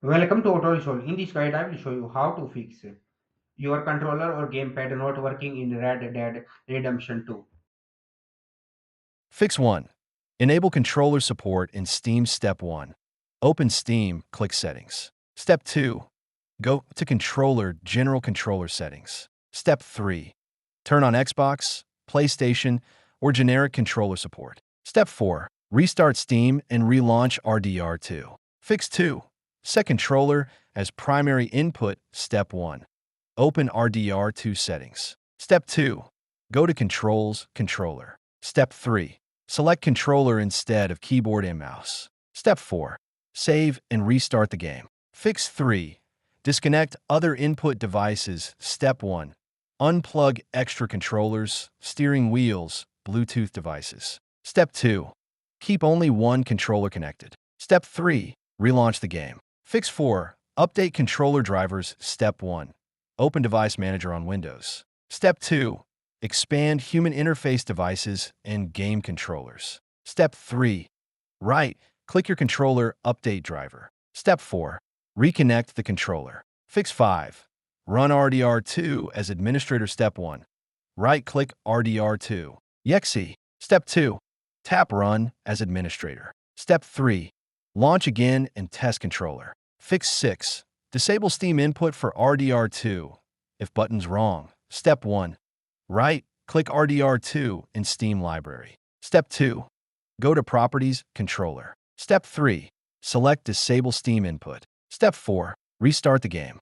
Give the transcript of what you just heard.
Welcome to Auto. In this guide, I will show you how to fix your controller or gamepad not working in Red Dead Redemption 2. Fix 1. Enable controller support in Steam. Step 1. Open Steam, click Settings. Step 2. Go to Controller, General Controller Settings. Step 3. Turn on Xbox, PlayStation, or generic controller support. Step 4. Restart Steam and relaunch RDR2. Fix 2. Set controller as primary input. Step 1. Open RDR2 settings. Step 2. Go to Controls, Controller. Step 3. Select controller instead of keyboard and mouse. Step 4. Save and restart the game. Fix 3. Disconnect other input devices. Step 1. Unplug extra controllers, steering wheels, Bluetooth devices. Step 2. Keep only one controller connected. Step 3. Relaunch the game. Fix 4. Update controller drivers. Step 1. Open Device Manager on Windows. Step 2. Expand human interface devices and game controllers. Step 3. Right-click your controller update driver. Step 4. Reconnect the controller. Fix 5. Run RDR2 as administrator. Step 1. Right-click RDR2. Exe. Step 2. Tap Run as administrator. Step 3. Launch again and test controller. Fix 6. Disable Steam input for RDR2 if button's wrong. Step 1. Right-click RDR2 in Steam library. Step 2. Go to Properties, Controller. Step 3. Select Disable Steam input. Step 4. Restart the game.